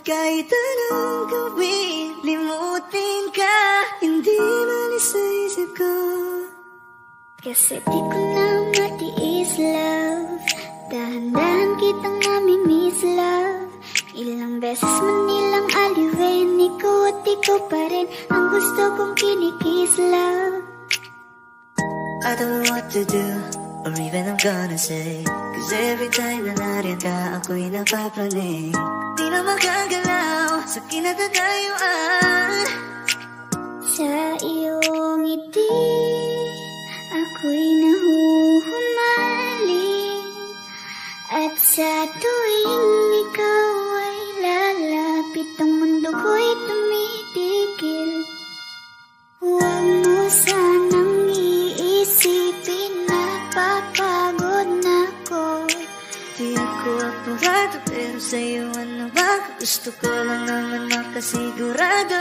kahit anong gawin, limutin ka, hindi malis sa isip ko. Kasi di ko na matiis, love. Dahan-dahan kitang mamimiss, love. Ilang beses man nilang aliwin, ikaw at ikaw pa rin ang gusto kong kinikiss, love. I don't know what to do, or even I'm gonna say, cause every time na nariyan ka, ako'y napapraning. Di na makagalaw sa kinatatayuan. Sa iyong ngiti, ako'y nahuhumaling. At sa tuwing ikaw ay lalapit, ang mundo ko'y tumitigil. Huwag mo sanang iisipin na papagod na ko. Di ako apurado, pero sa'yo ano ba? Gusto ko lang naman makasigurado.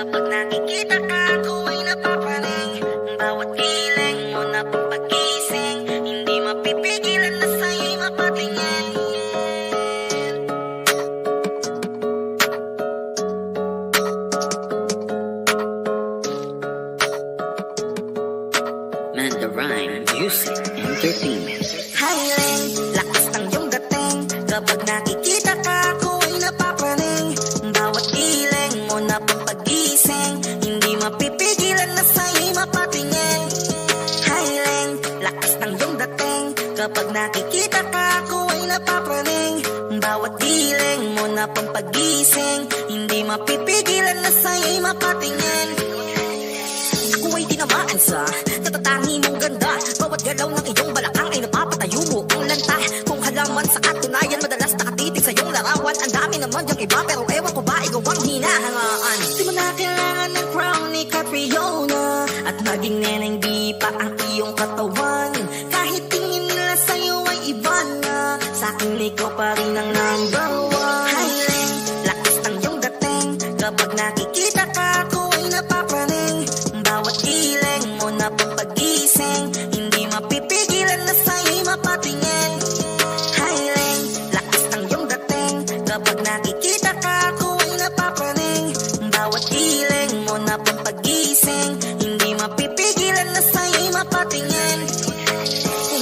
Kapag nakikita ka, ako ay napapraning. Bawat kiling mo na pampagising, hindi mapipigilan na sa'yo'y mapatingin. Manda Rhyme Music Entertainment. Highland, lakas ng iyong dating. Kapag nakikita ka, ako ay napapraning. Bawat kiling mo na pampagising, hindi mapipigilan na sa'yo'y mapatingin. Highland, lakas ng iyong dating. Kapag nakikita ka, ako ay napapraning. Bawat kiling mo na pampagising, hindi mapipigilan na sa'yo'y mapatingin. Ako ay tinamaan sa natatangi mong ganda. Bawat galaw ng iyong balakang ay napapatayo mo ang lanta. Kung halaman sa katunayan, madalas nakatitig sa iyong larawan. Ang dami naman yung iba, pero ewan ko ba ikaw ang hinahangaan. Di mo na kailangan ng crown ni Catriona, at naging neneng di pa ang iyong katawan. Kahit tingin nila sa'yo ay iba na, sa'kin ikaw pa rin ang number one. Highland, lakas ng iyong dating. Kapag nakikita ka, ako ay napapraning. Bawat kiling mo na pampagising, hindi mapipigilan na sa'yo'y mapatingin. Highland, lakas ng iyong dating. Kapag nakikita ka, ako ay napapraning. Bawat kiling mo na pampagising, hindi mapipigilan na sa'yo'y mapatingin.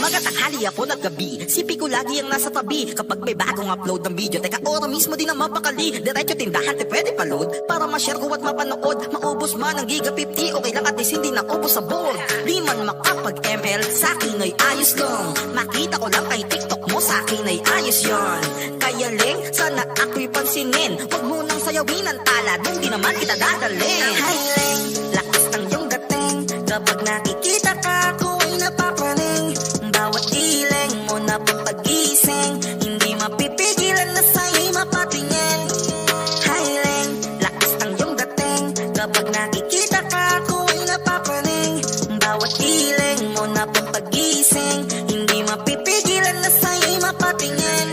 Umaga, tanghali, hapon at gabi, sipi ko lagi ang nasa tabi. Kapag may bagong upload ng video, teka ora mismo din ang mapakali. Diretso tindahan, te pwede pa-load para ma-share ko at mapanood. Maubos man ang giga 50, okay lang at least hindi na ubos sa board. Di man makapag-ML, sa'kin ay ayos lang. Makita ko lang kay TikTok mo, sa'kin ay ayos yon. Kaya ling, sana ako'y pansinin. Huwag mo nang sayawin ang tala, doon di naman kita dadalhin. Highland, lakas ng iyong dating. Kapag nakikita ka, ako ay napapraning. Bawat kiling mo na pampagising, hindi mapipigilan na sa'yo'y mapatingin. Highland, lakas ng iyong dating. Kapag nakikita ka, ako ay napapraning. Bawat kiling mo na pampagising, hindi mapipigilan na sa'yo'y mapatingin.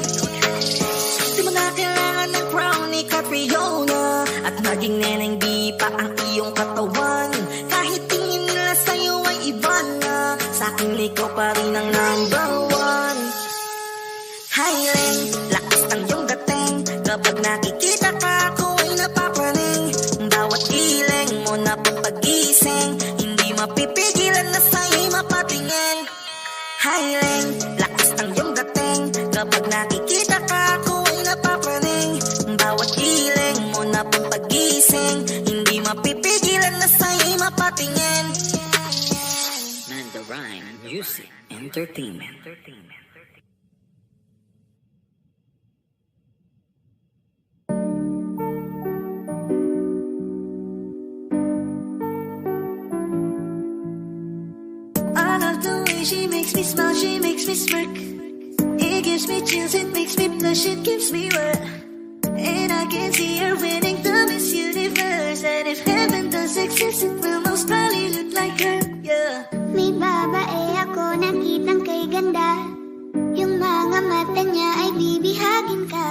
Di mo na kailangan ng crown ni Catriona, at naging neneng di pa ang iyong katawan. Kahit tingin nila sa'yo ay iba na, sa'kin ikaw pa rin ang number one. Highland, lakas ng iyong dating. Kapag nakikita ka, ako ay napapraning. Bawat kiling mo na pampagising, hindi mapipigilan na sa'yo'y mapatingin. Highland, lakas ng iyong dating. Kapag nakikita ka, ako ay napapraning. Bawat kiling mo na pampagising, hindi mapipigilan na sa'yo'y mapatingin. Manda Rhyme Music Entertainment. I love the way she makes me smile, she makes me smirk. It gives me chills, it makes me blush, it gives me work. And I can see her winning the Miss Universe. And if heaven does exist, it will most probably look like her, yeah. May babae ako nakitang kay ganda. Yung mga mata niya ay bibihagin ka.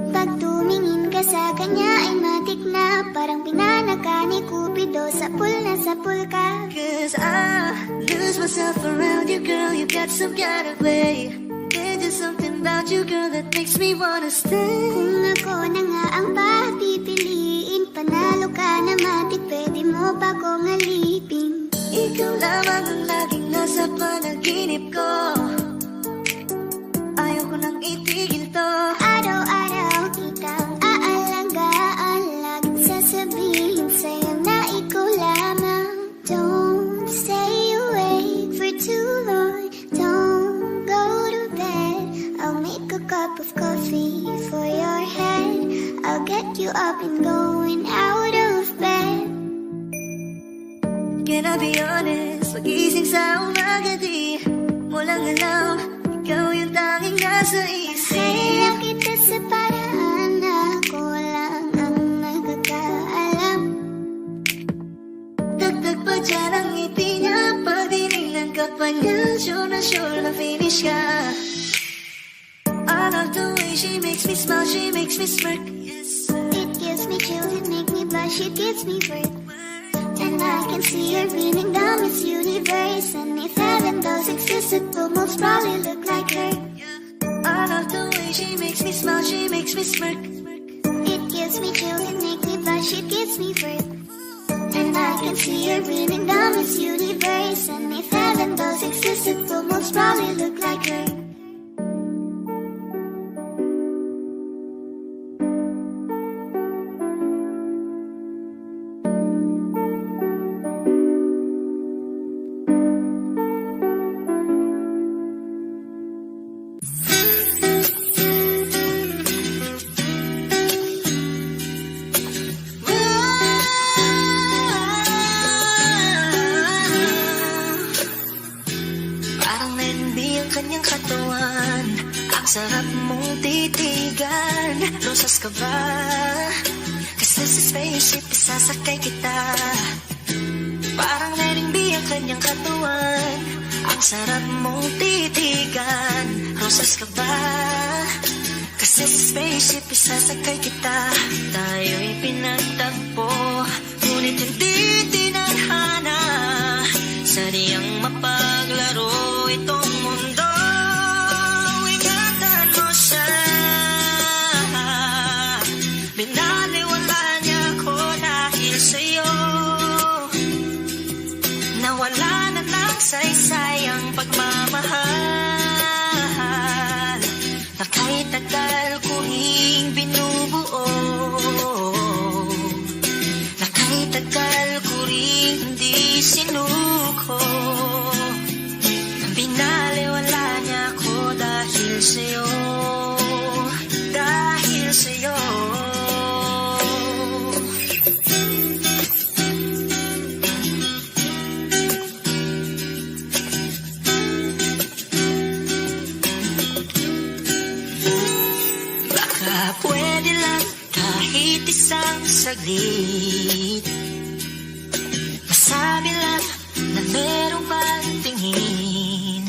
Pag tumingin ka sa kanya ay Romantic na, parang pinanaka ni Cupido. Sapul na sapul ka. Cause I lose myself around you, girl. You got some kind of way. There's just something about you, girl, that makes me wanna stay. Kung ako na nga ang papipiliin, panalo ka na matik, pwede mo pa kong alipin. Ikaw lamang ang laging nasa panaginip ko. Ayoko nang itigil to. Araw-araw kitang aalagaan, laging sasabihin sa'yo na ikaw lamang. Don't stay awake for too long, don't go to bed. I'll make a cup of coffee for your head. I'll get you up and going out of bed. Can I be honest? Pagising sa umaga di mo lang alam, ikaw yung tanging nasa isip. Kaya kita sa paraan na ako lang ang nagkakaalam. Dagdag pa dyan ang ngiti niya, pag dinilan ka pa niya, sure na finish ka. I love the way she makes me smile, she makes me smirk. Yes. It gives me chills, it makes me blush, it gives me birth. And I can see her beaming down this universe. And if heaven does exist, it will most probably look like her. I love the way she makes me smile, she makes me smirk. It gives me chills, it makes me blush, it gives me birth. And I can see her beaming down this universe. And if heaven does exist, it will most probably look like her. Kanyang katawan, ang sarap mong titigan. Rosas ka ba? Kasi sa spaceship isasakay kita. Parang letting be ang kanyang katawan, ang sarap mong titigan. Rosas ka ba? Kasi sa spaceship isasakay kita. Tayo'y pinagtagpo, ngunit hindi tinadhana. Sadyang mapaglaro itong mundo. Ingatan mo siya. Binaliwala niya ako dahil sa'yo. Nawala na lang saysay ang pagmamahal na kahit tagal ko ring binubuo. Na kahit tagal ko ring hindi sinuko. Binaliwala niya ako dahil sa'yo. Dahil sa'yo. Baka pwede lang kahit isang saglit, masabi lang na merong pagtingin.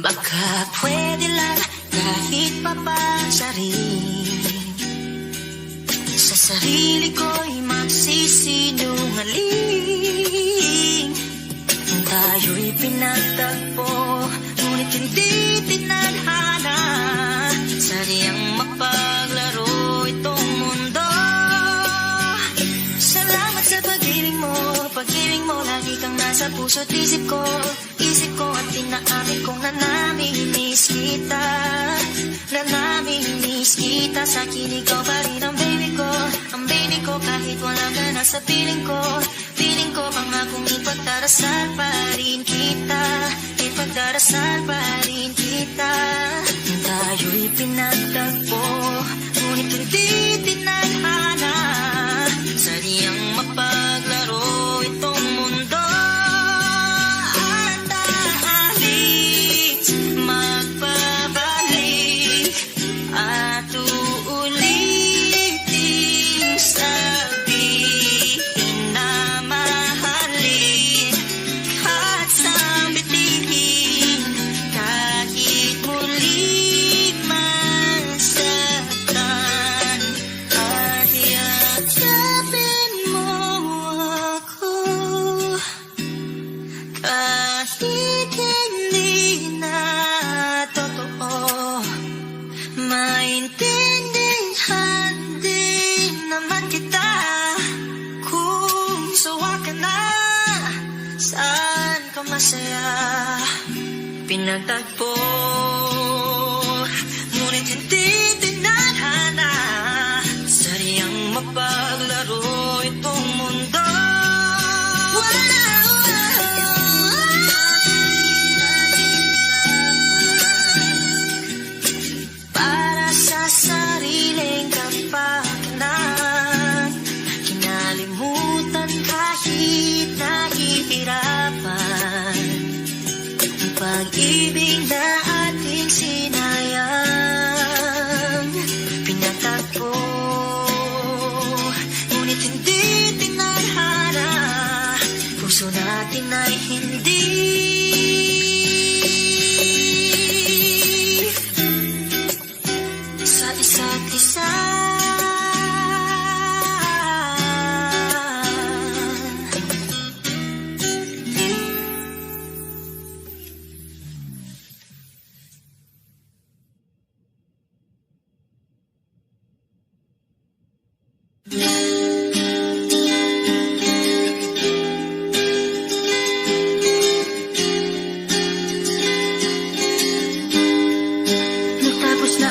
Baka pwede lang kahit papasarin, sa sarili ko'y magsisinungaling. Tayo'y pinagtagpo, ngunit hindi tinadhana. Sadyang mapaglaro itong mundo. Salamat sa pag-ibig mo, lagi kang nasa puso't isip ko. Isip ko at tinaamin kong nanamimiss kita. Nanamimiss kita, sa akin ikaw pa rin ang baby ko. Ang baby ko kahit wala ka na sa piling ko. Piling ko pangakong ipagdarasal pa rin kita. Ipagdarasal pa rin kita. Tayo'y pinagtagpo, ngunit hindi tinadhana. Sadyang mapaglaro itong mundo. At aalis, magpabalik, at uulitin sabihin na mahalin. At sambitin kahit muli masaktan. Naiintindihan din naman kita kung sawa ka na, saan ka masaya. Pinagtagpo, ngunit hindi tinadhana. Sariyang mapaglaro itong mundo. Para sa sariling kapakanan, kinalimutan kahit nahihirapan. Ang pag-ibig na ating sinayang, pinatagpo, ngunit hindi tinadhana. Puso natin ay hindi sa isa't isa. Natapos na